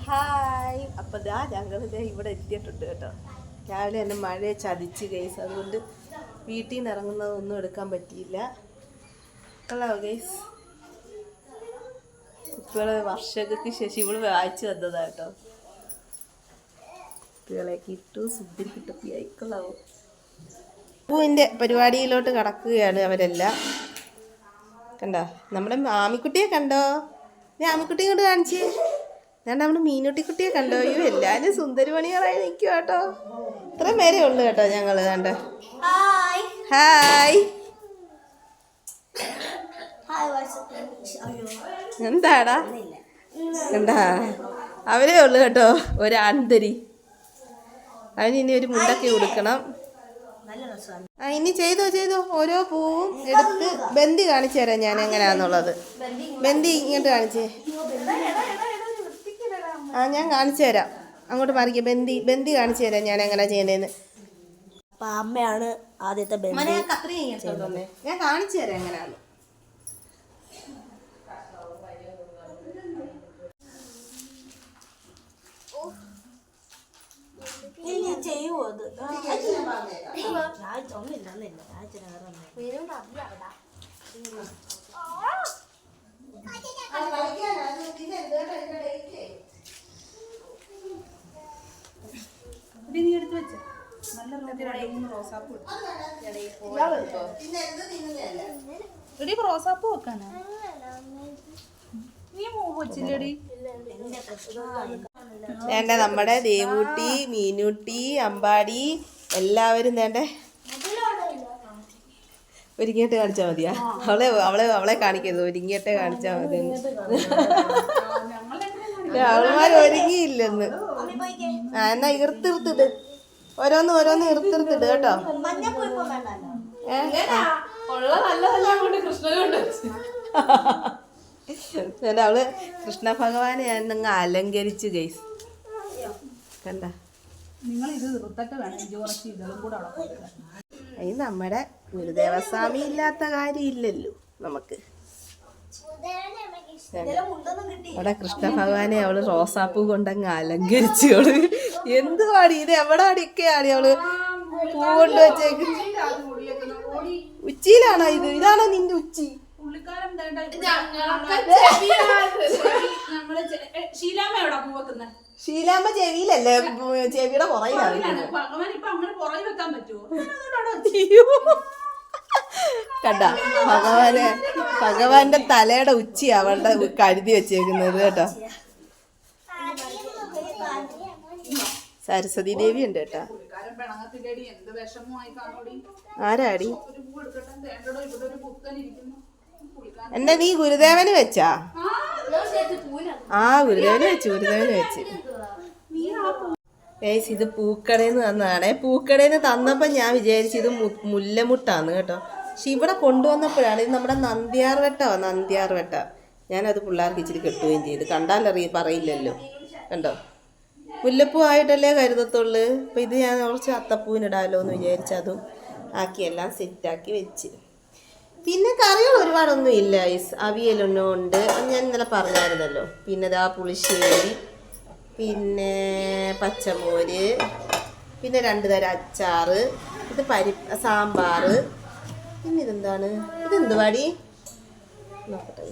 Hi. അപ്പോൾ ഞങ്ങളിത് ഇവിടെ എത്തിയിട്ടുണ്ട് കേട്ടോ. രാവിലെ തന്നെ മഴയെ ചതിച്ച് ഗൈസ്, അതുകൊണ്ട് വീട്ടിൽ നിന്ന് ഇറങ്ങുന്നതൊന്നും എടുക്കാൻ പറ്റിയില്ല. കൊള്ളാവോ ഗൈസ്? ഇപ്പോൾ വർഷങ്ങൾക്ക് ശേഷം ഇവള് വായിച്ചു തന്നതാ കേട്ടോ. കുട്ടികളെയൊക്കെ ഇട്ടു സുന്ദരി കിട്ടപ്പിയായി. കൊള്ളാവോ? പൂവിൻ്റെ പരിപാടിയിലോട്ട് കടക്കുകയാണ് അവരെല്ലാം. കണ്ടോ നമ്മുടെ ആമിക്കുട്ടിയെ കണ്ടോ? ഞാൻ ആമിക്കുട്ടിയെ കൊണ്ട് കാണിച്ചേ. ഞാൻ നമ്മുടെ മീനുട്ടിക്കുട്ടിയെ കണ്ടോ? അയ്യോ എല്ലാവരും സുന്ദരിമണികളായി നിൽക്കുക കേട്ടോ. ഇത്രയും പേരേ ഉള്ളു കേട്ടോ ഞങ്ങൾ. കണ്ടോ? ഹായ്. എന്താടാ കണ്ടാ? അവരേ ഉള്ളു കേട്ടോ ഒരാന്തരി. അതിന് ഇനി ഒരു മുണ്ടൊക്കെ കൊടുക്കണം. ഇനി ചെയ്തോ ഓരോ പൂവും എടുത്ത് ബന്ദി കാണിച്ചു തരാം ഞാൻ എങ്ങനെയാന്നുള്ളത്. ബന്ദി ഇങ്ങോട്ട് കാണിച്ചേ. ഞാൻ കാണിച്ചു തരാം. അങ്ങോട്ട് മാറിക്കാം. ബന്ദി കാണിച്ചു തരാം ഞാൻ എങ്ങനെ ചെയ്യണ്ടേന്ന്. അപ്പൊ അമ്മയാണ് ആദ്യത്തെ ബന്ദി. ഞാൻ കാണിച്ചു തരാം എങ്ങനെയാന്ന്. ചെയ്യുമോ അത്? റോസാപ്പൂ വെക്കാനാ? നീ മൂവച്ചില്ലടി. വേണ്ട നമ്മുടെ ദേവൂട്ടി, മീനൂട്ടി, അമ്പാടി എല്ലാവരും വേണ്ട ഒരുങ്ങിയിട്ട് കാണിച്ചാൽ മതിയാ. അവളെ കാണിക്കരുത്, ഒരുങ്ങിയിട്ടേ കാണിച്ചാൽ മതി. അവൾമാർ ഒരുങ്ങിയില്ലെന്ന്. എന്നാ ഇറുത്തിട്ട് ഓരോന്ന് ഇറുത്തിട്ട് കേട്ടോ. അവള് കൃഷ്ണ ഭഗവാനെ ഞാനങ്ങ് അലങ്കരിച്ചു ഗൈസ്. കണ്ട ഇത് നമ്മുടെ ഗുരുദേവസ്വാമി ഇല്ലാത്ത കാര്യമില്ലല്ലോ നമുക്ക്. അവിടെ കൃഷ്ണ ഭഗവാനെ അവള് റോസാപ്പൂ കൊണ്ടങ്ങ് അലങ്കരിച്ചു. അവള് എന്ത് പാടി ഇത് എവിടെ അടിക്കയാണ് അവള് പൂ കൊണ്ട് വെച്ചേക്ക്. ഉച്ചിയിലാണോ ഇത്? ഇതാണോ നിന്റെ ഉച്ചി? ഷീലാമ്മ ചെവിയിലല്ലേ? ചെവിയുടെ പുറയിലാണ്. കണ്ട ഭഗവാന്റെ തലയുടെ ഉച്ചി അവളുടെ കരുതി വെച്ചേക്കുന്നത് കേട്ടോ. സരസ്വതി ദേവി ഉണ്ട് കേട്ടോ. ആരാടി? എന്റെ നീ ഗുരുദേവന് വെച്ചാ? ഗുരുദേവന് വെച്ച്. ഇത് പൂക്കടയിൽ നിന്ന് തന്നതാണേ. പൂക്കടയിൽ നിന്ന് തന്നപ്പോൾ ഞാൻ വിചാരിച്ചു ഇത് മുല്ലമുട്ടാന്ന് കേട്ടോ. പക്ഷെ ഇവിടെ കൊണ്ടുവന്നപ്പോഴാണ് ഇത് നമ്മുടെ നന്ദ്യാർ വെട്ട. ഞാനത് പിള്ളേർക്ക് ഇച്ചിരി കെട്ടുകയും ചെയ്തു. പറയില്ലല്ലോ. കണ്ടോ? മുല്ലപ്പൂ ആയിട്ടല്ലേ കരുതത്തുള്ളു. അപ്പം ഇത് ഞാൻ കുറച്ച് അത്തപ്പൂവിനിടാമല്ലോ എന്ന് വിചാരിച്ച് അതും ആക്കി എല്ലാം സെറ്റാക്കി വെച്ച്. പിന്നെ കറികൾ ഒരുപാടൊന്നും ഇല്ല. അവിയലൊന്നും ഉണ്ട്, ഞാൻ ഇന്നലെ പറഞ്ഞായിരുന്നല്ലോ. പിന്നെ ഇതാ പുളിശ്ശേരി, പിന്നെ പച്ചമോര്, പിന്നെ 2 തരം അച്ചാറ്, ഇത് സാമ്പാർ. പിന്നെ ഇതെന്താണ്? ഇതെന്ത് പാടി നോക്കട്ടെ.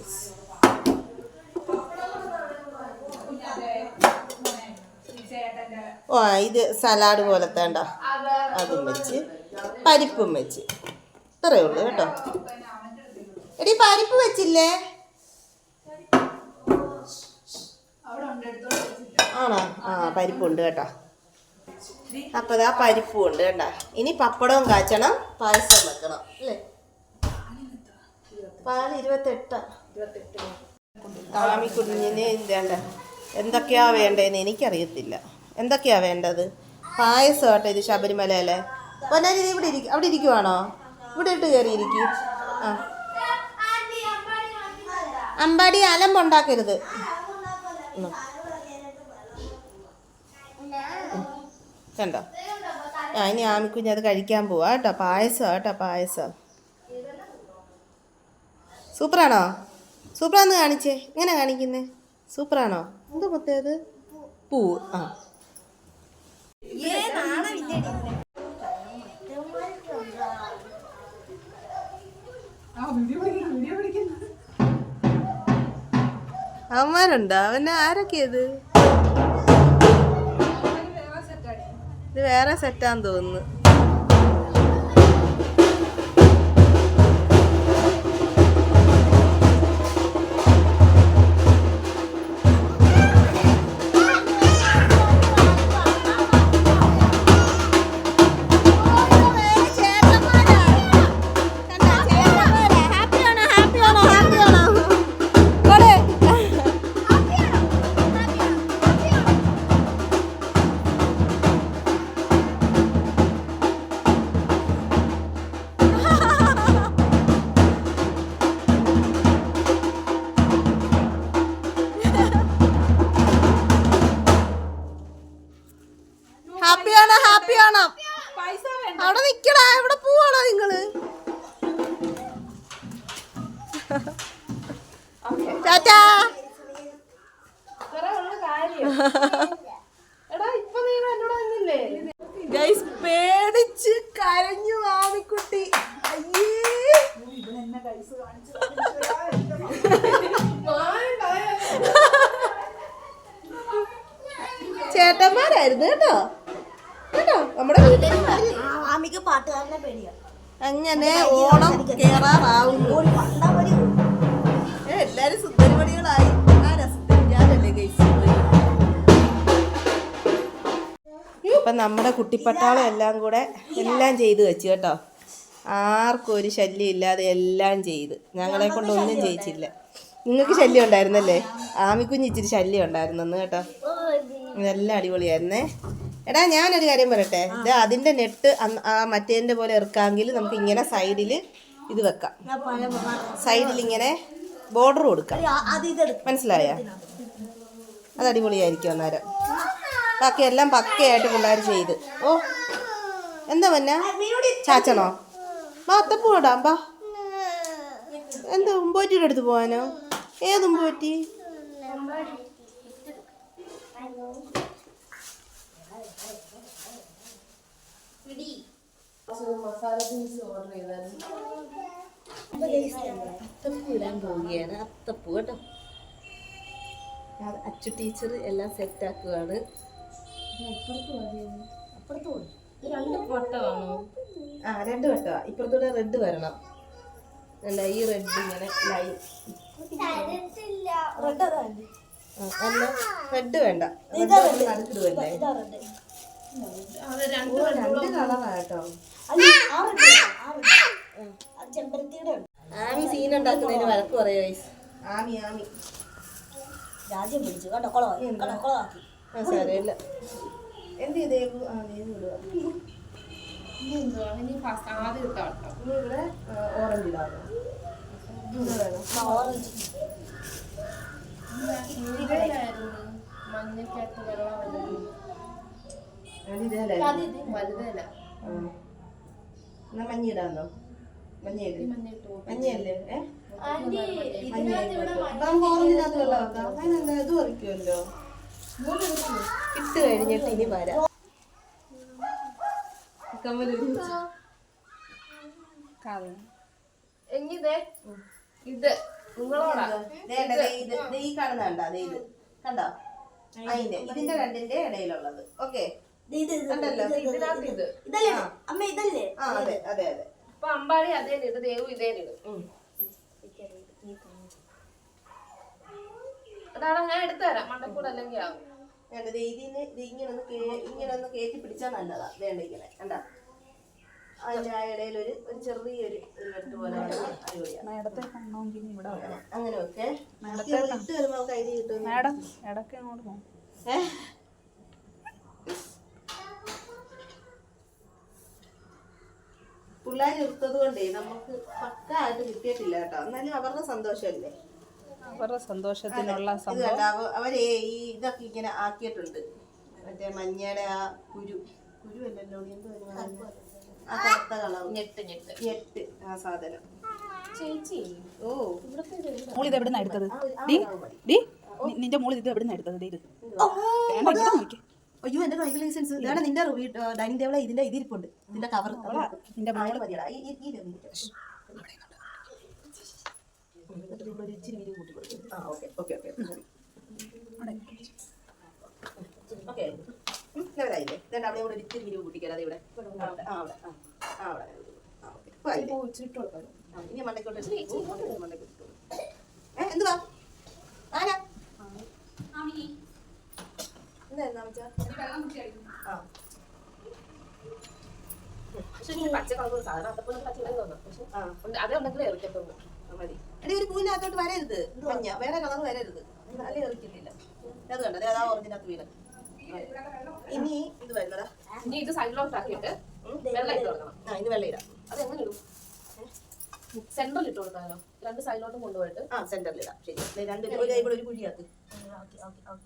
ഇത് സലാഡ് പോലത്തെ ഉണ്ടോ? അതും വെച്ച് പരിപ്പും വെച്ച്. ഇത്രയേ ഉള്ളൂ കേട്ടോ. എടി പരിപ്പ് വെച്ചില്ലേ? ആണോ? പരിപ്പുണ്ട് കേട്ടോ. അപ്പോൾ ഇതാ പരിപ്പും ഉണ്ട് കേട്ടോ. ഇനി പപ്പടവും കാച്ചണം, പായസം വെക്കണം അല്ലേ? പാല് 28. ആമിക്കുഞ്ഞിന് വേണ്ട എന്തൊക്കെയാ വേണ്ടതെന്ന് എനിക്കറിയത്തില്ല. എന്തൊക്കെയാ വേണ്ടത്? പായസം കേട്ടോ. ഇത് ശബരിമലയല്ലേ? പൊന്നാരി അവിടെ ഇരിക്കുവാണോ? ഇവിടെ ഇട്ട് കയറിയിരിക്കും. അമ്പാടി അലമ്പുണ്ടാക്കരുത്. കണ്ടോ? ഇനി ആമിക്കുഞ്ഞ് അത് കഴിക്കാൻ പോവാ കേട്ടോ. പായസം സൂപ്പറാണോ? സൂപ്പറാന്ന് കാണിച്ചേ. എങ്ങനെ കാണിക്കുന്നേ? സൂപ്പറാണോ? എന്തോ മൊത്തം അത് പൂ. ആ അവന്മാരുണ്ടോ? അവന് ആരൊക്കെയത്? ഇത് വേറെ സെറ്റാന്ന് തോന്നുന്നു. ഹാപ്പിയാണോ? ഹാപ്പിയാണോ? അവിടെ നിക്കടാ. എവിടെ പോവാണോ നിങ്ങള്? ടാറ്റാ. ഗൈസ് പേടിച്ച് കരഞ്ഞു ആമിക്കുട്ടി. അയ്യേ ചേട്ടന്മാരായിരുന്നു കേട്ടോ. കേട്ടോ നമ്മുടെ ആമിക്ക് പാട്ടുകാരനെ പേടിയാ. അങ്ങനെ ഓണം കേറാറാവുന്നു. എല്ലാരും സുന്ദരിമണികളായി. ആ രസത്തിൽ ഞാനല്ലേ ഗൈസ്. അപ്പം നമ്മുടെ കുട്ടിപ്പട്ടാളം എല്ലാം കൂടെ എല്ലാം ചെയ്ത് വെച്ചു കേട്ടോ. ആർക്കും ഒരു ശല്യം ഇല്ലാതെ എല്ലാം ചെയ്ത്. ഞങ്ങളെ കൊണ്ടൊന്നും ചെയ്യിച്ചില്ല. നിങ്ങൾക്ക് ശല്യം ഉണ്ടായിരുന്നല്ലേ? ആമിക്കുഞ്ഞ് ഇച്ചിരി ശല്യം ഉണ്ടായിരുന്നെന്ന് കേട്ടോ. ഇതെല്ലാം അടിപൊളിയായിരുന്നേ. എടാ ഞാനൊരു കാര്യം പറയട്ടെ. ഇത് അതിൻ്റെ നെറ്റ് ആ മറ്റേതിൻ്റെ പോലെ ഇറക്കാമെങ്കിൽ നമുക്ക് ഇങ്ങനെ സൈഡിൽ ഇത് വെക്കാം. സൈഡിൽ ഇങ്ങനെ ബോർഡർ കൊടുക്കാം. മനസ്സിലായ? അത് അടിപൊളിയായിരിക്കും അന്നേരം. ബാക്കി എല്ലാം പക്കയായിട്ട് പിള്ളേർ ചെയ്ത്. ഓ എന്താ പിന്നെ ചാച്ചണോ? ബാ അത്തപ്പൂ ഇടാം. ബാ. എന്താ ഉമ്പോറ്റിയുടെ അടുത്ത് പോകാനോ? ഏത് ഉമ്പോറ്റി? അത്തപ്പൂ ഇടാൻ പോവുകയാണ്. അത്തപ്പൂ കേട്ടോ. അച്ചു ടീച്ചർ എല്ലാം സെറ്റാക്കുകയാണ്. ആ 2 വട്ടമാ. ഇപ്പുറത്തൂടെ റെഡ് വരണം. അല്ല ഈ റെഡ് ഇങ്ങനെ ലൈൻ. അല്ല റെഡ് വേണ്ട. നടുക്കിടുവല്ലേ? 2 കളറാ കേട്ടോ. ആമി സീൻ ഉണ്ടാക്കുന്നതിന് വഴക്ക് പറയോ? ആമി ആമി രാജ്യം പിടിച്ചു കേട്ടോ. കൊളമാക്കി. ആ സാരമില്ല. എന്ത് ചെയ്തേക്കു? ആ ദേവ് വിടുക. ഇവിടെ ഓറഞ്ച് ഇടാമോ? ഓറഞ്ച് എന്നാ മഞ്ഞിടാന്നോ? മഞ്ഞയല്ലേ? ഓറഞ്ചിനകത്ത് വെള്ളമാക്കാം. അതിനെന്താ ഇത് പറിക്കുമല്ലോ. ഇട്ട് കഴിഞ്ഞിട്ട് ഇനി വരാം. ഈ കാണുന്ന കണ്ടോ? അതെ ഇത് കണ്ടോ? അതിന്റെ ഇതിന്റെ 2ന്റെ ഇടയിലുള്ളത്. ഓക്കെ കണ്ടല്ലോ. അമ്മ ഇതല്ലേ? ആ അതെ അതെ അതെ. അപ്പൊ അമ്പാടി അതേ ഇട്, ദേവു ഇതേ ഇടും. അതാണ് ഞാൻ എടുത്തു തരാം. മണ്ടക്കൂടെ അല്ലെങ്കിൽ ആവും. വേണ്ടത് ഇതിന് ഇങ്ങനെ ഒന്ന് കയറ്റി പിടിച്ചാൽ നല്ലതാ. വേണ്ട ഇങ്ങനെ കണ്ട അതിന്റെ ആ ഇടയിൽ ഒരു ചെറിയൊരു വെട്ട് പോലെ അങ്ങനെ ഒക്കെ ഇട്ട് വരുമ്പോൾ കൈ കിട്ടും. പിള്ളേർ എടുത്തത് കൊണ്ടേ നമുക്ക് പക്കായിട്ട് കിട്ടിയിട്ടില്ല കേട്ടോ. എന്നാലും അവരുടെ സന്തോഷമല്ലേ. അവരുടെ സന്തോഷത്തിനുള്ള അവരെ ഈ ഇതൊക്കെ ഇങ്ങനെ ആക്കിയിട്ടുണ്ട്. മറ്റേ മഞ്ഞയുടെ ആ കുരുവല്ലല്ലോ ആ കറുത്ത കളർ ഞെട്ട് ആ സാധനം. ചേച്ചി ഓ ഇതെവിടുന്ന എടുത്തത്? നിന്റെ മോള് ഇത് എവിടെ നിന്ന് എടുത്തത് ഇത് അയ്യോ എന്റെ ഡ്രൈവിംഗ് ലൈസൻസ് ഇതാണ് നിന്റെ ഡൈനിങ് ടേബിളെ ഇതിന്റെ ഇതിരിപ്പുണ്ട് ഇതിന്റെ കവർ നിന്റെ മോള് മതിയടാ ഇച്ചിരി വീതി കൂട്ടി കൊടുക്കും ആ ഓക്കെ ഓക്കെ ഓക്കെ ഓക്കെ ലെവലായില്ലേ ഇതാണ്ട് അവിടെ കൂടെ ഇച്ചിരി വീതി കൂട്ടിക്കാതെ ഇവിടെ അവിടെ ആ അവിടെ ആ അവിടെ ആ ഓക്കെ ഇനി മണ്ടക്കോട്ട് എന്തുവാ ആരാ എന്താ വെച്ചാ ആ പച്ച കളർ സാധനം അതപ്പോൾ പച്ച തോന്നാം പക്ഷെ അതേ ഉണ്ടെങ്കിലേ എറിക്കത്തുള്ളൂ മതി എടി ഒരു പൂവിനകത്തോട്ട് വരരുത് മഞ്ഞ വേറെ കളർ വരരുത് നല്ല എറിക്കുന്നില്ല അത് കണ്ടത് അതാ ഓറഞ്ചിനകത്ത് വീട് ഇനി ഇത് വരുന്നതാ ഇനി ഇത് സൈഡിലോട്ട് ആക്കിയിട്ട് വെള്ളം ഇട്ട് കൊടുക്കണം ആ ഇനി വെള്ളം ഇടാം അതെങ്ങനെ ഇടും സെന്ററിൽ ഇട്ട് കൊടുക്കാമല്ലോ രണ്ട് സൈഡിലോട്ടും കൊണ്ടുപോയിട്ട് ആ സെന്ററിൽ ഇടാം ശരി രണ്ട് ഒരു കൈ കൂടെ ഒരു കുഴിയാക്ക്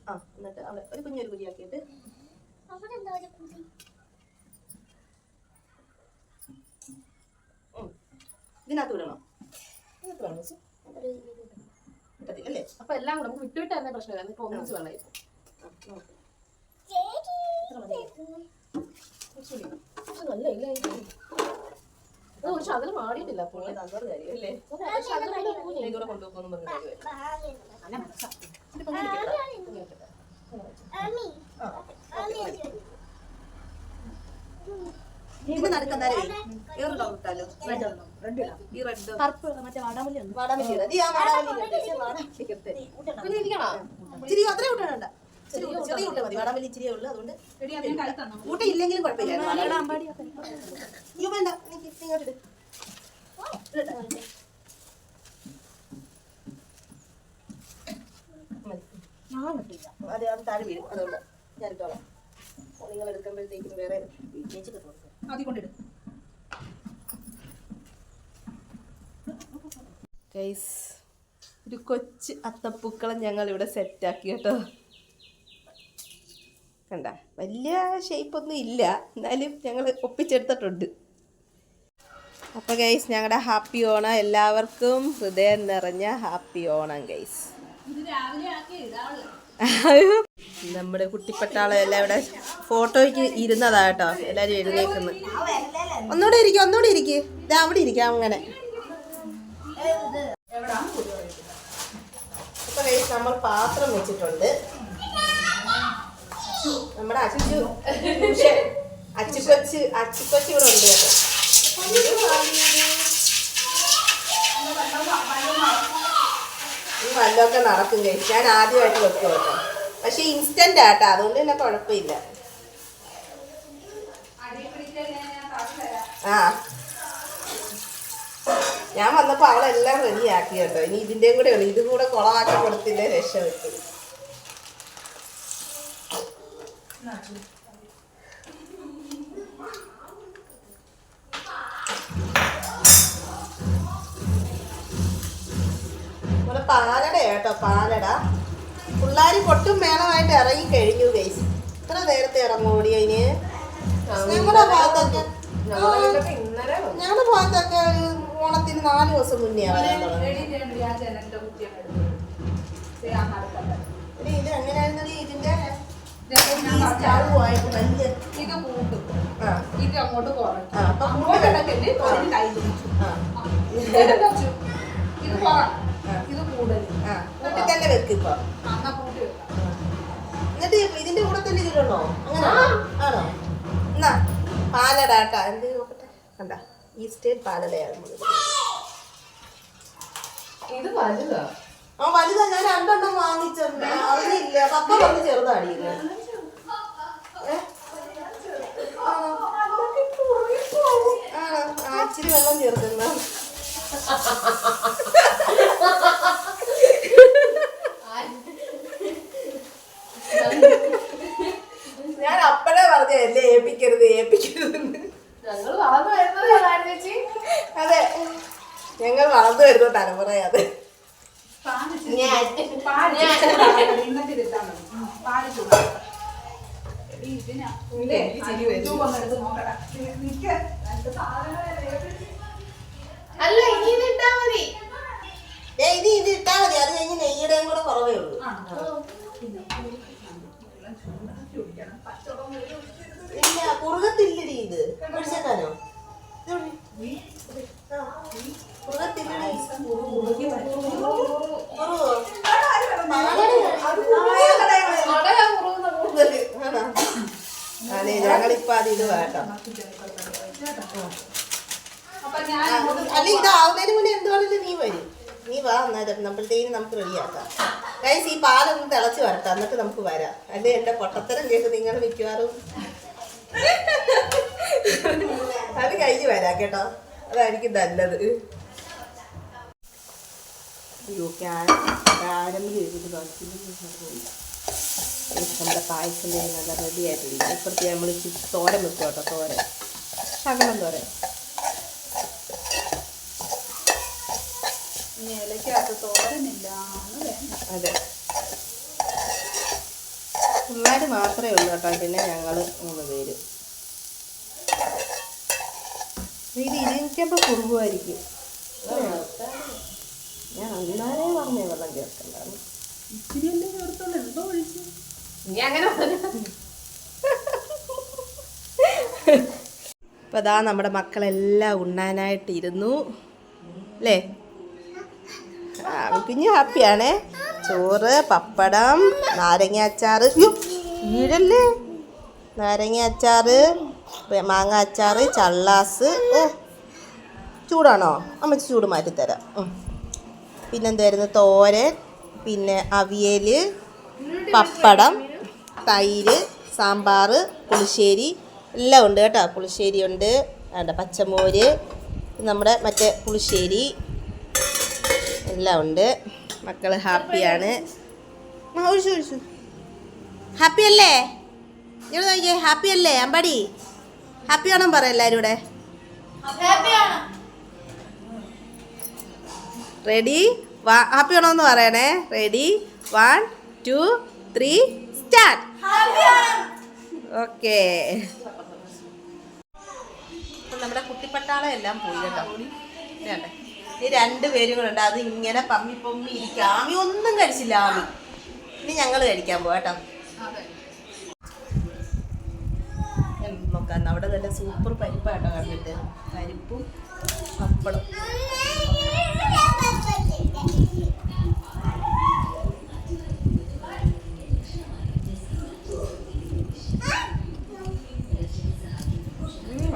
ആ എന്നിട്ട് അവിടെ ഒരു കുഞ്ഞൊരു കുഴിയാക്കിയിട്ട് ഇതിനകത്ത് വിടണം കിട്ടത്തില്ലേ അപ്പൊ എല്ലാം കൂടെ നമുക്ക് വിട്ടുവിട്ടായിരുന്ന പ്രശ്നമില്ല ഇപ്പൊ ഒന്നിച്ച് വെള്ളം നല്ല ഇല്ല പക്ഷെ അതിൽ മാറിയിട്ടില്ല അപ്പോൾ നല്ലൊരു കാര്യമല്ലേ ഇതൂടെ കൊണ്ടുപോകുന്നു പറഞ്ഞ ഇത് നടക്കുന്നേ ഏറെ ഡൗട്ടാലോ ഈ റെഡ് മറ്റേ വാടാമല്ലി ഉണ്ട് വാടാമല്ലി ഇച്ചിരി അത്രയും കൂട്ടണ്ട ചെറിയ കൂട്ട മതി വാടാമല്ലി ഇച്ചിരിയേ ഉള്ളൂ അതുകൊണ്ട് കൂട്ട ഇല്ലെങ്കിലും കുഴപ്പമില്ല അയ്യോ വേണ്ട ഇങ്ങോട്ട് അതെ അത് താഴെ വീഴും അതുകൊണ്ട് ഞാൻ ഇട്ടോളാം നിങ്ങൾ എടുക്കുമ്പോഴത്തേക്കും വേറെ ചേച്ചിക്ക് കൊടുക്കും അതിക്കൊണ്ടിടും ഗൈസ് ഒരു കൊച്ചു അത്തപ്പൂക്കളം ഞങ്ങൾ ഇവിടെ സെറ്റാക്കി കേട്ടോ കണ്ട വലിയ ഷേപ്പൊന്നും ഇല്ല എന്നാലും ഞങ്ങൾ ഒപ്പിച്ചെടുത്തിട്ടുണ്ട് അപ്പോൾ ഗൈസ് ഞങ്ങളുടെ ഹാപ്പി ഓണം എല്ലാവർക്കും ഹൃദയം നിറഞ്ഞ ഹാപ്പി ഓണം ഗൈസ് നമ്മുടെ കുട്ടിപ്പട്ടാളം എല്ലാം ഇവിടെ ഫോട്ടോയ്ക്ക് ഇരുന്നതാ കേട്ടോ എല്ലാവരും എഴുന്നേക്കുന്നു ഒന്നുകൂടെ ഇരിക്കും ഇതാ അവിടെ ഇരിക്കാം അങ്ങനെ ഇപ്പൊ ഗൈസ് നമ്മൾ പാത്രം വെച്ചിട്ടുണ്ട് നമ്മുടെ അച്ചുകൊച്ച് ഇവിടെ ഉണ്ട് കേട്ടോ ഈ വല്ലതൊക്കെ നടക്കും കഴിച്ച് ഞാൻ ആദ്യമായിട്ട് വെക്കും കേട്ടോ പക്ഷെ ഇൻസ്റ്റന്റ് ആട്ടോ അതുകൊണ്ട് തന്നെ കുഴപ്പമില്ല ആ ഞാൻ വന്നപ്പോ അവളെല്ലാം റെഡിയാക്കി കേട്ടോ ഇനി ഇതിന്റെയും കൂടെ ഉള്ളു ഇതും കൂടെ കുളമാക്കി കൊടുത്തില്ലേ രക്ഷപ്പെട്ടു പാലട കേട്ടോ പാലട പിള്ളേർ പൊട്ടും മേളമായിട്ട് ഇറങ്ങി കഴിഞ്ഞു ഗൈസ് ഇത്ര നേരത്തെ ഇറങ്ങൂടി അതിന് ഞങ്ങളുടെ ഭാഗത്തൊക്കെ ഞങ്ങളുടെ ഭാഗത്തൊക്കെ ഓണത്തിന് 4 ദിവസം മുന്നേ വരാൻ തുടങ്ങി ഇത് എങ്ങനെയായിരുന്നു ഇതിന്റെ സ്റ്റൗവായിട്ട് വലിയ ഇത് കൂട്ടും ആ ഇത് അങ്ങോട്ട് കുറയ്ക്കും ആ അപ്പൊ ഇത് കുറ ഇത് കൂടുതൽ ആ കൂട്ടി തന്നെ വെക്ക് ഇപ്പൊ എന്നാ കൂട്ടി വെക്കാം എന്നിട്ട് ഇതിന്റെ കൂടെ തന്നെ ഇതിലുണ്ടോ അങ്ങനെ ആണോ എന്നാ പാലട കേട്ടാ എന്ത് നോക്കട്ടെ കണ്ട ഈസ്റ്റേൺ പാലടയാണ് ഇത് വലുതാ ആ വലുതാ ഞാൻ 2 എണ്ണം വാങ്ങിച്ചിട്ടുണ്ട് അറിയില്ല പപ്പ വന്ന് ചെറുതാടി ഇത് ഇച്ചിരി വെള്ളം ചേർക്കുന്ന ഞാൻ അപ്പഴേ പറഞ്ഞല്ലേ ഏൽപ്പിക്കരുത് ഞങ്ങൾ വളർന്നു വരുന്നത് ചേച്ചി അതെ ഞങ്ങൾ വളർന്നു വരുന്ന തലമുറയത് അല്ല ഇനി ഇട്ടാ മതി ഇനി ഇത് ഇട്ടാ മതി, അത് കഴിഞ്ഞ് നെയ്യുടെയും കൂടെ കുറവേ ഉള്ളൂ. ഇല്ല കുറുകത്തില്ലടി ഇത് ഒഴിച്ചേക്കാനോ കുറുകത്തില്ലടി അതെ ഞങ്ങളിപ്പോ അത് ഇത് വേട്ടോ. അല്ല ഇതാവുന്നതിന് മുന്നേ എന്തുവാണല്ലോ നീ വരും, നീ വാ അന്നേരം നമ്മളത്തേനും നമുക്ക് റെഡിയാക്കാം. ഗൈസ് ഈ പാലൊന്ന് തിളച്ച് വരട്ടെ, എന്നിട്ട് നമുക്ക് വരാം. അല്ലെ എന്റെ പൊട്ടത്തരം കേട്ട് നിങ്ങൾ മിക്കവാറും അത് കഴിഞ്ഞ് വരാം കേട്ടോ, അതായിരിക്കും നല്ലത്. അയ്യോ കാരമിൽ എഴുതി നമ്മുടെ പായസം നല്ല റെഡി ആയിട്ടില്ല. ഇപ്പഴത്തെ നമ്മൾ തോരൻ വെക്കും കേട്ടോ, തോരൻ ശകലം തോരൻ. ഇലക്കകത്ത് തോരനില്ല. അതെ പിള്ളേർ മാത്രമേ ഉള്ളൂ കേട്ടോ, പിന്നെ ഞങ്ങൾ 3 പേര്. ഇത് ഇരിക്കുമ്പോൾ കുറുകുമായിരിക്കും. ഞാൻ അന്നാലേ പറഞ്ഞേ വെള്ളം ചേർക്കണ്ടാണ്. ഇച്ചിരിയല്ലേ ചേർത്തോളൂ, എന്തോ ഒഴിച്ചു. നീ അങ്ങനെ അപ്പോൾ അതാ നമ്മുടെ മക്കളെല്ലാം ഉണ്ണാനായിട്ടിരുന്നു അല്ലേ. കുഞ്ഞ് ഹാപ്പിയാണേ. ചോറ്, പപ്പടം, നാരങ്ങ അച്ചാറ്, വീഴല്ലേ, നാരങ്ങ അച്ചാറ്, മാങ്ങ അച്ചാറ്, ചള്ളാസ്. ഓ ചൂടാണോ? അമ്മച്ചി ചൂട് മാറ്റിത്തരാം. പിന്നെന്തായിരുന്നു, തോരൻ, പിന്നെ അവിയൽ, പപ്പടം, തൈര്, സാമ്പാർ, പുളിശ്ശേരി എല്ലാം ഉണ്ട് കേട്ടോ. പുളിശ്ശേരി ഉണ്ട്, പച്ചമോര്, നമ്മുടെ മറ്റേ പുളിശ്ശേരി എല്ലാം ഉണ്ട്. മക്കൾ ഹാപ്പിയാണ്. ഒഴിച്ചു ഒഴിച്ചു. ഹാപ്പി അല്ലേ? ഇവിടെ നോക്കിയേ, ഹാപ്പി അല്ലേ അമ്പാടി? ഹാപ്പി ആണോ പറ എല്ലാവരും കൂടെ. റെഡി ഹാപ്പി ആണോ എന്ന് പറയണേ. Ready 1 2 3 start. ഓക്കെ നമ്മുടെ കുട്ടിപ്പട്ടാളം എല്ലാം പോയി കേട്ടോ. വേണ്ടേ ഈ 2 പേരും കൂടെ ഉണ്ട്, അത് ഇങ്ങനെ പമ്മി പൊമ്മി ഇരിക്കുക. ആമി ഒന്നും കഴിച്ചില്ല. ആമി ഇനി ഞങ്ങൾ കഴിക്കാൻ പോവാ കേട്ടോ. നോക്കാം, അവിടെ നല്ല സൂപ്പർ പരിപ്പാട്ടോ കണ്ടിട്ട്. പരിപ്പും പപ്പടം.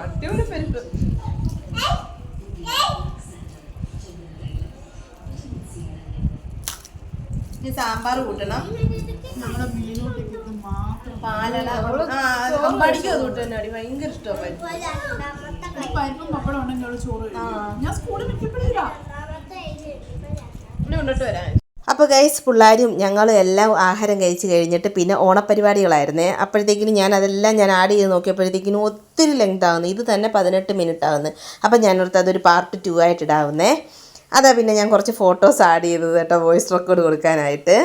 അടിപൊളി പരിപ്പ്. ഇനി സാമ്പാർ കൂട്ടണം. പാലട പഠിക്കും അത് കൂട്ടുന്ന അടി ഭയങ്കര ഇഷ്ടമാണ് പരിപ്പും പപ്പടം ഉണ്ടെങ്കിൽ ചോറ്. ഞാൻ സ്കൂളിൽ മിക്കപ്പോഴില്ല. കൊണ്ടിട്ട് വരാൻ. അപ്പോൾ ഗൈസ് പിള്ളേരും ഞങ്ങളും എല്ലാം ആഹാരം കഴിച്ച് കഴിഞ്ഞിട്ട് പിന്നെ ഓണപ്പരിപാടികളായിരുന്നേ. അപ്പോഴത്തേക്കിനും ഞാൻ ആഡ് ചെയ്ത് നോക്കിയപ്പോഴത്തേക്കിനും ഒത്തിരി ലെങ്ത് ആവുന്നു. ഇത് തന്നെ 18 മിനിറ്റ് ആവുന്നു. അപ്പം ഞാനോർത്ത് അതൊരു പാർട്ട് 2 ആയിട്ട് ഇടാവുന്നേ. അതാ പിന്നെ ഞാൻ കുറച്ച് ഫോട്ടോസ് ആഡ് ചെയ്തത് കേട്ടോ, വോയിസ് റെക്കോർഡ് കൊടുക്കാനായിട്ട്.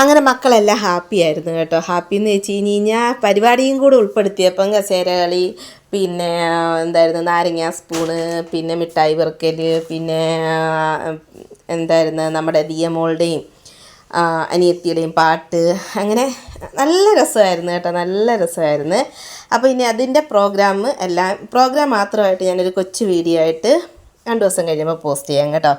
അങ്ങനെ മക്കളെല്ലാം ഹാപ്പി ആയിരുന്നു കേട്ടോ. ഹാപ്പി എന്ന് വെച്ച് കഴിഞ്ഞാൽ പരിപാടിയും കൂടെ ഉൾപ്പെടുത്തിയപ്പം കസേര കളി, പിന്നെ എന്തായിരുന്നു നാരങ്ങ സ്പൂണ്, പിന്നെ മിഠായി പെറുക്കൽ, പിന്നെ എന്തായിരുന്നു നമ്മുടെ ദിയമോളുടെയും അനിയത്തിയുടെയും പാട്ട്, അങ്ങനെ നല്ല രസമായിരുന്നു കേട്ടോ, നല്ല രസമായിരുന്നു. അപ്പോൾ ഇനി അതിൻ്റെ പ്രോഗ്രാം മാത്രമായിട്ട് ഞാനൊരു കൊച്ചു വീഡിയോ ആയിട്ട് 2 ദിവസം കഴിയുമ്പോൾ പോസ്റ്റ് ചെയ്യാം കേട്ടോ.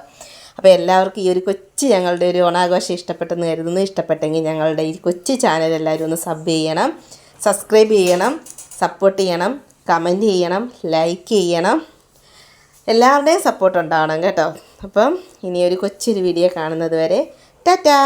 അപ്പോൾ എല്ലാവർക്കും ഈ ഒരു കൊച്ചു ഞങ്ങളുടെ ഒരു ഓണാഘോഷം ഇഷ്ടപ്പെട്ടെന്ന് കരുതുന്നു. ഇഷ്ടപ്പെട്ടെങ്കിൽ ഞങ്ങളുടെ ഈ കൊച്ചു ചാനൽ എല്ലാവരും ഒന്ന് സബ്സ്ക്രൈബ് ചെയ്യണം, സപ്പോർട്ട് ചെയ്യണം, കമൻറ്റ് ചെയ്യണം, ലൈക്ക് ചെയ്യണം. എല്ലാവരുടെയും സപ്പോർട്ട് ഉണ്ടാവണം കേട്ടോ. അപ്പം ഇനിയൊരു കൊച്ചൊരു വീഡിയോ കാണുന്നത് വരെ ടാറ്റാ.